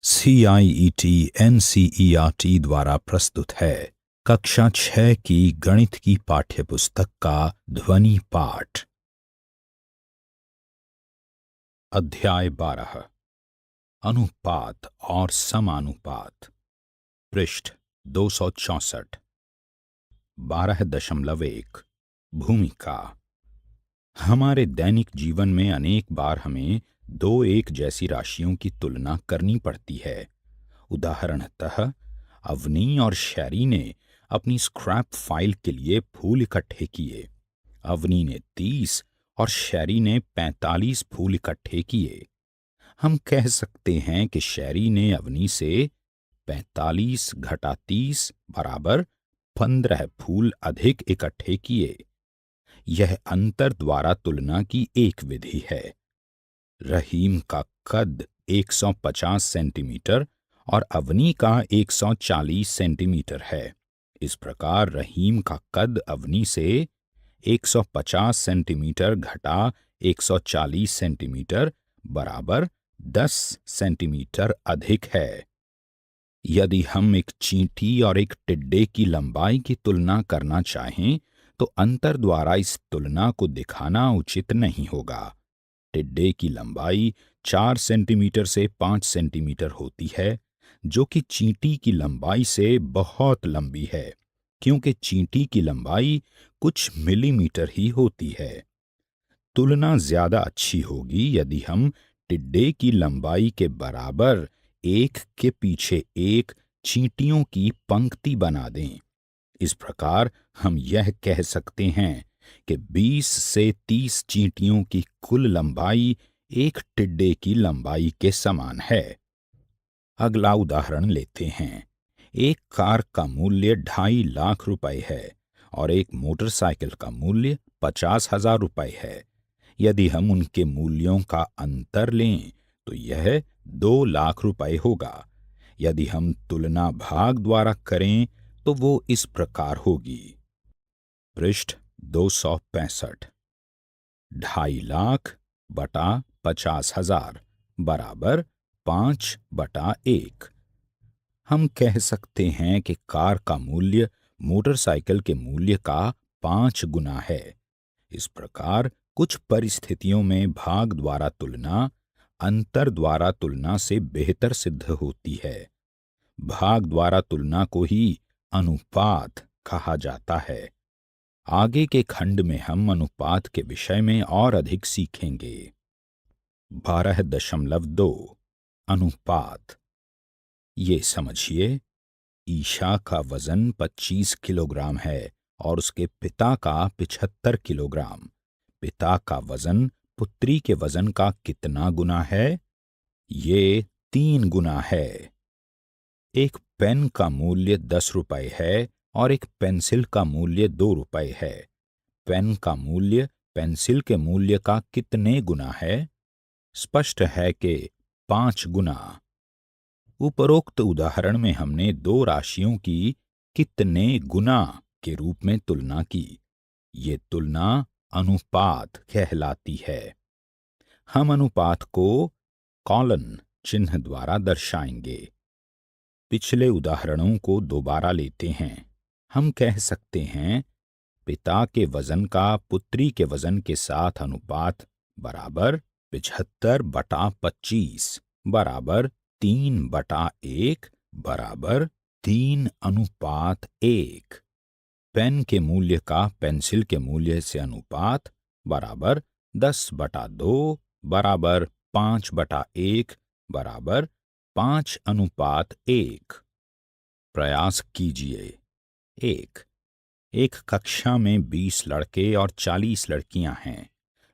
CIET NCERT द्वारा प्रस्तुत है कक्षा 6 की गणित की पाठ्यपुस्तक का ध्वनि पाठ। अध्याय 12 अनुपात और समानुपात। पृष्ठ 264। 12.1 भूमिका। हमारे दैनिक जीवन में अनेक बार हमें दो एक जैसी राशियों की तुलना करनी पड़ती है। उदाहरणतः अवनी और शैरी ने अपनी स्क्रैप फाइल के लिए फूल इकट्ठे किए। अवनी ने 30 और शैरी ने 45 फूल इकट्ठे किए। हम कह सकते हैं कि शैरी ने अवनी से 45 घटा 30 बराबर 15 फूल अधिक इकट्ठे किए। यह अंतर द्वारा तुलना की एक विधि है। रहीम का कद 150 सेंटीमीटर और अवनी का 140 सेंटीमीटर है। इस प्रकार रहीम का कद अवनी से 150 सेंटीमीटर घटा 140 सेंटीमीटर बराबर 10 सेंटीमीटर अधिक है। यदि हम एक चींटी और एक टिड्डे की लंबाई की तुलना करना चाहें तो अंतर द्वारा इस तुलना को दिखाना उचित नहीं होगा। टिड्डे की लंबाई 4 सेंटीमीटर से 5 सेंटीमीटर होती है, जो कि चींटी की लंबाई से बहुत लंबी है, क्योंकि चींटी की लंबाई कुछ मिलीमीटर ही होती है। तुलना ज्यादा अच्छी होगी यदि हम टिड्डे की लंबाई के बराबर एक के पीछे एक चींटियों की पंक्ति बना दें। इस प्रकार हम यह कह सकते हैं कि 20 से 30 चींटियों की कुल लंबाई एक टिड्डे की लंबाई के समान है। अगला उदाहरण लेते हैं। एक कार का मूल्य 2.5 लाख रुपए है और एक मोटरसाइकिल का मूल्य 50,000 रुपए है। यदि हम उनके मूल्यों का अंतर लें तो यह 2 लाख रुपए होगा। यदि हम तुलना भाग द्वारा करें तो वो इस प्रकार होगी। पृष्ठ 265। 2.5 लाख बटा 50,000 बराबर 5/1। हम कह सकते हैं कि कार का मूल्य मोटरसाइकिल के मूल्य का 5 गुना है। इस प्रकार कुछ परिस्थितियों में भाग द्वारा तुलना अंतर द्वारा तुलना से बेहतर सिद्ध होती है। भाग द्वारा तुलना को ही अनुपात कहा जाता है। आगे के खंड में हम अनुपात के विषय में और अधिक सीखेंगे। 12.2 अनुपात। ये समझिए, ईशा का वजन 25 किलोग्राम है और उसके पिता का 75 किलोग्राम। पिता का वजन पुत्री के वजन का कितना गुना है? ये 3 गुना है। एक पेन का मूल्य 10 रुपए है और एक पेंसिल का मूल्य 2 रुपए है। पेन का मूल्य पेंसिल के मूल्य का कितने गुना है? स्पष्ट है कि 5 गुना। उपरोक्त उदाहरण में हमने दो राशियों की कितने गुना के रूप में तुलना की। ये तुलना अनुपात कहलाती है। हम अनुपात को कॉलन चिन्ह द्वारा दर्शाएंगे। पिछले उदाहरणों को दोबारा लेते हैं। हम कह सकते हैं पिता के वजन का पुत्री के वजन के साथ अनुपात बराबर 75/25 बराबर 3/1 बराबर 3:1। पेन के मूल्य का पेंसिल के मूल्य से अनुपात बराबर 10/2 बराबर 5/1 बराबर 5:1। प्रयास कीजिए। एक कक्षा में 20 लड़के और 40 लड़कियां हैं।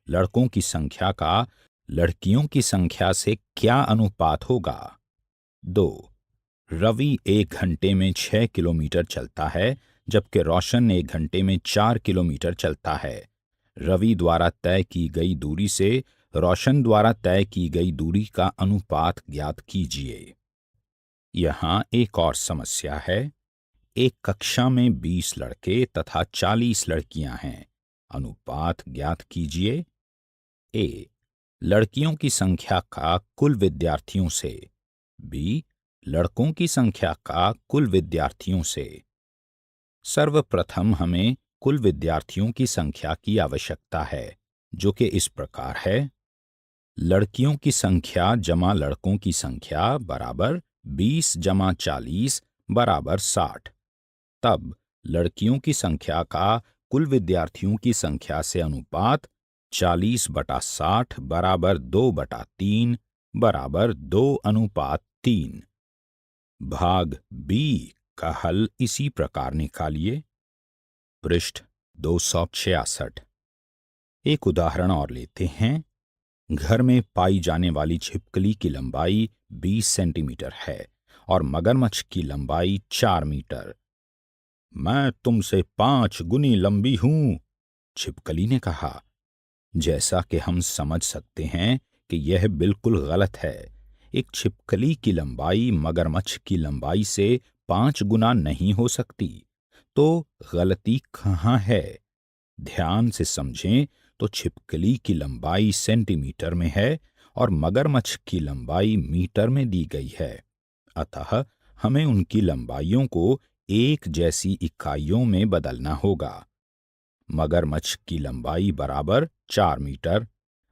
लड़कों की संख्या का लड़कियों की संख्या से क्या अनुपात होगा? 2. रवि 1 घंटे में 6 किलोमीटर चलता है, जबकि रोशन 1 घंटे में 4 किलोमीटर चलता है। रवि द्वारा तय की गई दूरी से रोशन द्वारा तय की गई दूरी का अनुपात ज्ञात कीजिए। यहाँ एक और समस्या है। एक कक्षा में 20 लड़के तथा 40 लड़कियां हैं। अनुपात ज्ञात कीजिए। ए लड़कियों की संख्या का कुल विद्यार्थियों से बी लड़कों की संख्या का कुल विद्यार्थियों से। सर्वप्रथम हमें कुल विद्यार्थियों की संख्या की आवश्यकता है, जो कि इस प्रकार है। लड़कियों की संख्या जमा लड़कों की संख्या बराबर 20 जमा 40 बराबर 60। तब लड़कियों की संख्या का कुल विद्यार्थियों की संख्या से अनुपात 40/60 बराबर 2/3 बराबर 2:3। भाग बी का हल इसी प्रकार निकालिए। पृष्ठ 266। एक उदाहरण और लेते हैं। घर में पाई जाने वाली छिपकली की लंबाई 20 सेंटीमीटर है और मगरमच्छ की लंबाई 4 मीटर। मैं तुमसे 5 गुनी लंबी हूं, छिपकली ने कहा। जैसा कि हम समझ सकते हैं कि यह बिल्कुल गलत है। एक छिपकली की लंबाई मगरमच्छ की लंबाई से 5 गुना नहीं हो सकती। तो गलती कहाँ है? ध्यान से समझें तो छिपकली की लंबाई सेंटीमीटर में है और मगरमच्छ की लंबाई मीटर में दी गई है। अतः हमें उनकी लंबाइयों को एक जैसी इकाइयों में बदलना होगा। मगरमच्छ की लंबाई बराबर 4 मीटर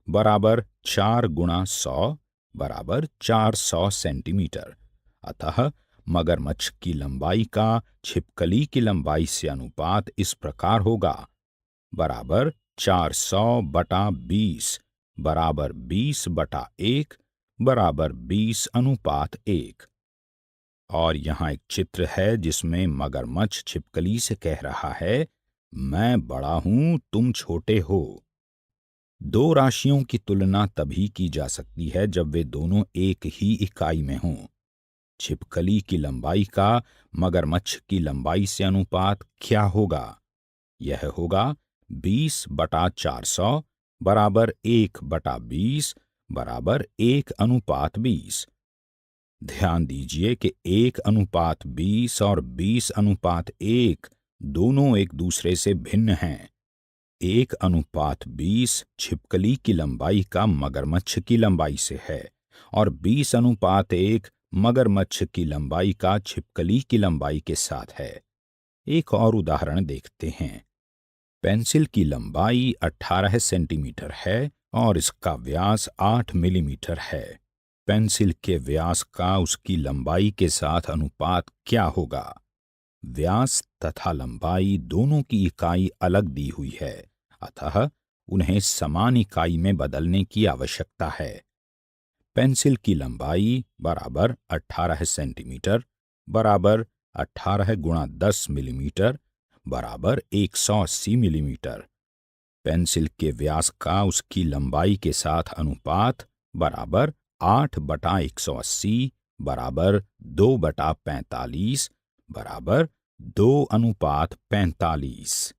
बराबर 4 गुणा 100 बराबर 400 सेंटीमीटर। अतः मगरमच्छ की लंबाई का छिपकली की लंबाई से अनुपात इस प्रकार होगा, बराबर 400/20 बराबर 20/1 बराबर 20:1। और यहाँ एक चित्र है जिसमें मगरमच्छ छिपकली से कह रहा है, मैं बड़ा हूं, तुम छोटे हो। दो राशियों की तुलना तभी की जा सकती है जब वे दोनों एक ही इकाई में हों। छिपकली की लंबाई का मगरमच्छ की लंबाई से अनुपात क्या होगा? यह होगा 20/400 बराबर 1/20 बराबर 1:20। ध्यान दीजिए कि 1:20 और 20:1 दोनों एक दूसरे से भिन्न हैं। 1:20 छिपकली की लंबाई का मगरमच्छ की लंबाई से है और 20:1 मगरमच्छ की लंबाई का छिपकली की लंबाई के साथ है। एक और उदाहरण देखते हैं। पेंसिल की लंबाई 18 सेंटीमीटर है और इसका व्यास 8 मिलीमीटर है। पेंसिल के व्यास का उसकी लंबाई के साथ अनुपात क्या होगा? व्यास तथा लंबाई दोनों की इकाई अलग दी हुई है, अतः उन्हें समान इकाई में बदलने की आवश्यकता है। पेंसिल की लंबाई बराबर 18 सेंटीमीटर बराबर 18 गुणा 10 मिलीमीटर बराबर 180 मिलीमीटर। पेंसिल के व्यास का उसकी लंबाई के साथ अनुपात बराबर 8/180 बराबर 2/45 बराबर 2:45।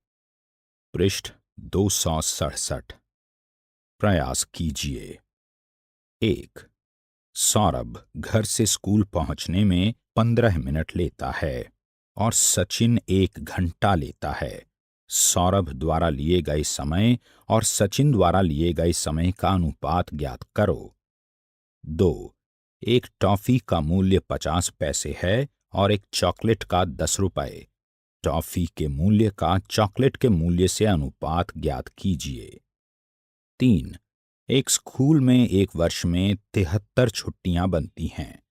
पृष्ठ 267। प्रयास कीजिए। 1. सौरभ घर से स्कूल पहुंचने में 15 मिनट लेता है और सचिन 1 घंटा लेता है। सौरभ द्वारा लिए गए समय और सचिन द्वारा लिए गए समय का अनुपात ज्ञात करो। 2. एक टॉफी का मूल्य 50 पैसे है और एक चॉकलेट का 10 रुपए। टॉफी के मूल्य का चॉकलेट के मूल्य से अनुपात ज्ञात कीजिए। 3. एक स्कूल में एक वर्ष में 73 छुट्टियां बनती हैं।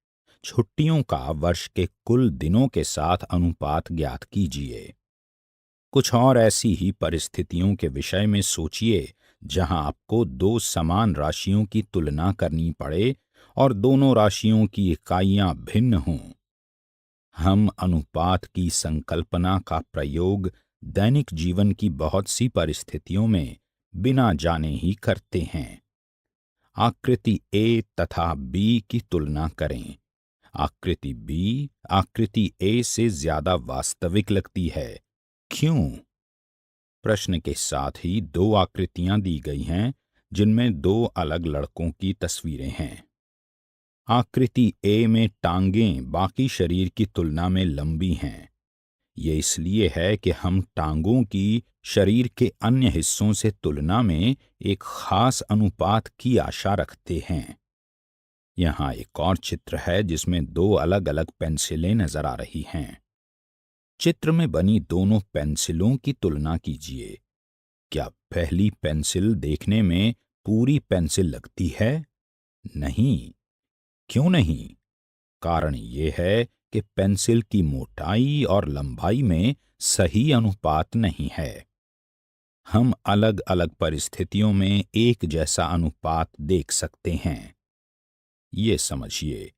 छुट्टियों का वर्ष के कुल दिनों के साथ अनुपात ज्ञात कीजिए। कुछ और ऐसी ही परिस्थितियों के विषय में सोचिए जहां आपको दो समान राशियों की तुलना करनी पड़े और दोनों राशियों की इकाइयां भिन्न हों। हम अनुपात की संकल्पना का प्रयोग दैनिक जीवन की बहुत सी परिस्थितियों में बिना जाने ही करते हैं। आकृति ए तथा बी की तुलना करें। आकृति बी आकृति ए से ज्यादा वास्तविक लगती है। क्यों? प्रश्न के साथ ही दो आकृतियां दी गई हैं जिनमें दो अलग लड़कों की तस्वीरें हैं। आकृति ए में टांगें बाकी शरीर की तुलना में लंबी हैं। ये इसलिए है कि हम टांगों की शरीर के अन्य हिस्सों से तुलना में एक खास अनुपात की आशा रखते हैं। यहाँ एक और चित्र है जिसमें दो अलग अलग पेंसिलें नजर आ रही हैं। चित्र में बनी दोनों पेंसिलों की तुलना कीजिए। क्या पहली पेंसिल देखने में पूरी पेंसिल लगती है? नहीं। क्यों नहीं? कारण ये है कि पेंसिल की मोटाई और लंबाई में सही अनुपात नहीं है। हम अलग अलग परिस्थितियों में एक जैसा अनुपात देख सकते हैं। ये समझिए,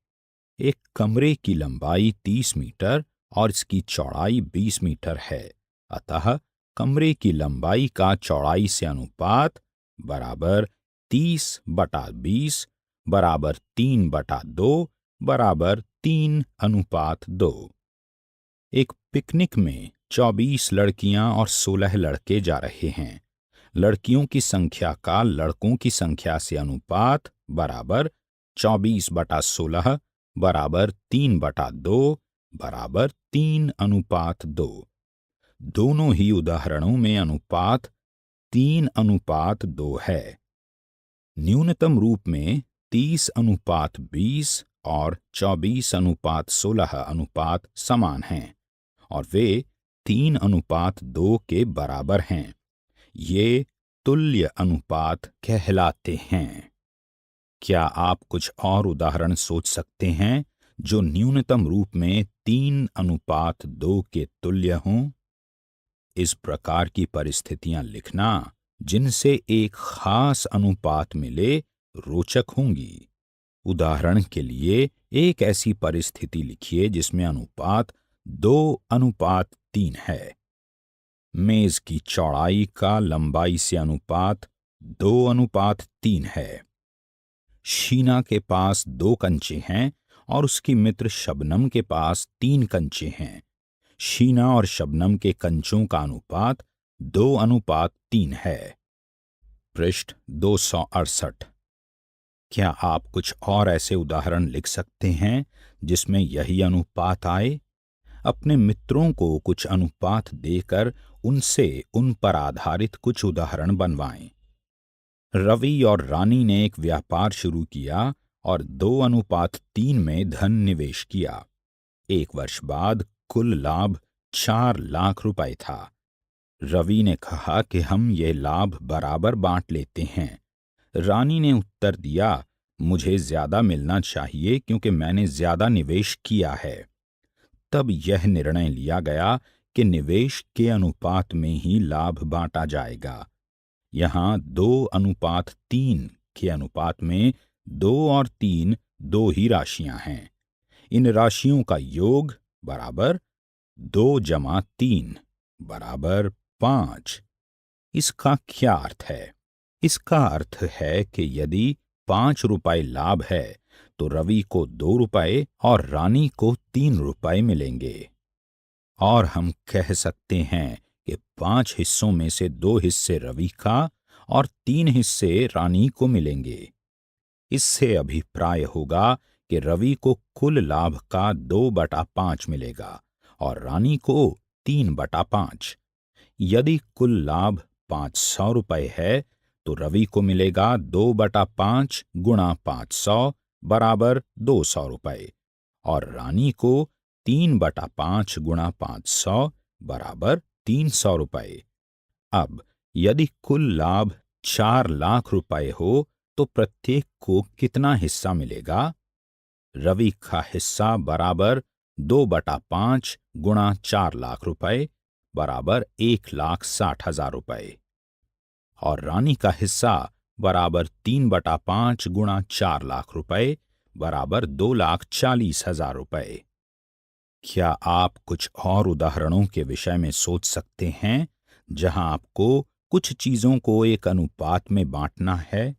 एक कमरे की लंबाई 30 मीटर और इसकी चौड़ाई 20 मीटर है। अतः कमरे की लंबाई का चौड़ाई से अनुपात बराबर 30/20 बराबर 3/2 बराबर 3:2। एक पिकनिक में 24 लड़कियां और 16 लड़के जा रहे हैं। लड़कियों की संख्या का लड़कों की संख्या से अनुपात बराबर 24/16 बराबर 3/2 बराबर 3:2। दोनों ही उदाहरणों में अनुपात 3:2 है। न्यूनतम रूप में 30:20 और 24:16 अनुपात समान हैं और वे 3:2 के बराबर हैं। ये तुल्य अनुपात कहलाते हैं। क्या आप कुछ और उदाहरण सोच सकते हैं जो न्यूनतम रूप में 3:2 के तुल्य हों? इस प्रकार की परिस्थितियां लिखना जिनसे एक खास अनुपात मिले रोचक होंगी। उदाहरण के लिए एक ऐसी परिस्थिति लिखिए जिसमें अनुपात 2:3 है। मेज की चौड़ाई का लंबाई से अनुपात 2:3 है। शीना के पास 2 कंचे हैं और उसकी मित्र शबनम के पास 3 कंचे हैं। शीना और शबनम के कंचों का अनुपात 2:3 है। पृष्ठ 268। क्या आप कुछ और ऐसे उदाहरण लिख सकते हैं जिसमें यही अनुपात आए? अपने मित्रों को कुछ अनुपात देकर उनसे उन पर आधारित कुछ उदाहरण बनवाएं। रवि और रानी ने एक व्यापार शुरू किया और 2:3 में धन निवेश किया। 1 वर्ष बाद कुल लाभ 4 लाख रुपए था। रवि ने कहा कि हम ये लाभ बराबर बांट लेते हैं। रानी ने उत्तर दिया, मुझे ज्यादा मिलना चाहिए क्योंकि मैंने ज्यादा निवेश किया है। तब यह निर्णय लिया गया कि निवेश के अनुपात में ही लाभ बांटा जाएगा। यहाँ 2:3 के अनुपात में 2 और 3 दो ही राशियां हैं। इन राशियों का योग बराबर 2 जमा 3 बराबर 5। इसका क्या अर्थ है? इसका अर्थ है कि यदि 5 रुपए लाभ है तो रवि को 2 रुपए और रानी को 3 रुपए मिलेंगे। और हम कह सकते हैं कि 5 हिस्सों में से 2 हिस्से रवि का और 3 हिस्से रानी को मिलेंगे। इससे अभिप्राय होगा कि रवि को कुल लाभ का 2/5 मिलेगा और रानी को 3/5। यदि कुल लाभ 500 रुपए है तो रवि को मिलेगा 2/5 गुणा 500 बराबर 200 रुपए और रानी को 3/5 गुणा 500 बराबर 300 रुपए। अब यदि कुल लाभ 4 लाख रुपए हो तो प्रत्येक को कितना हिस्सा मिलेगा? रवि का हिस्सा बराबर 2/5 गुणा 4 लाख रुपए बराबर 1,60,000 रुपए और रानी का हिस्सा बराबर 3/5 गुणा 4 लाख रुपए बराबर 2,40,000 रुपए। क्या आप कुछ और उदाहरणों के विषय में सोच सकते हैं जहां आपको कुछ चीजों को एक अनुपात में बांटना है?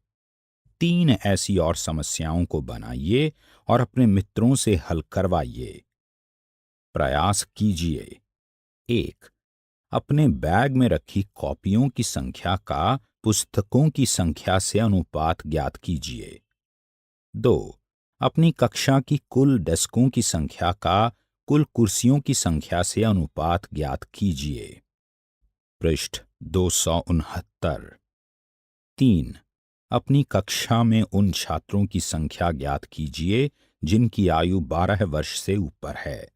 3 ऐसी और समस्याओं को बनाइए और अपने मित्रों से हल करवाइए। प्रयास कीजिए। 1. अपने बैग में रखी कॉपियों की संख्या का पुस्तकों की संख्या से अनुपात ज्ञात कीजिए। 2. अपनी कक्षा की कुल डेस्कों की संख्या का कुल कुर्सियों की संख्या से अनुपात ज्ञात कीजिए। पृष्ठ 269। 3. अपनी कक्षा में उन छात्रों की संख्या ज्ञात कीजिए जिनकी आयु 12 वर्ष से ऊपर है।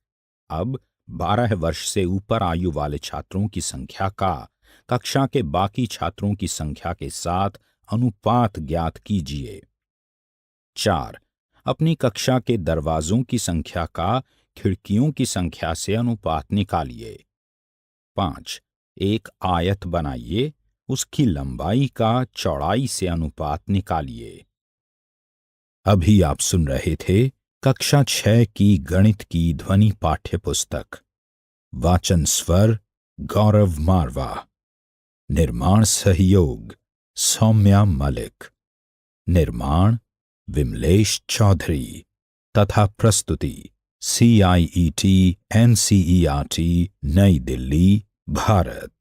अब 12 वर्ष से ऊपर आयु वाले छात्रों की संख्या का कक्षा के बाकी छात्रों की संख्या के साथ अनुपात ज्ञात कीजिए। 4. अपनी कक्षा के दरवाजों की संख्या का खिड़कियों की संख्या से अनुपात निकालिए। 5. एक आयत बनाइए, उसकी लंबाई का चौड़ाई से अनुपात निकालिए। अभी आप सुन रहे थे कक्षा 6 की गणित की ध्वनि पाठ्य पुस्तक। वाचन स्वर गौरव मारवा। निर्माण सहयोग सौम्या मलिक। निर्माण विमलेश चौधरी तथा प्रस्तुति CIET NCERT नई दिल्ली भारत।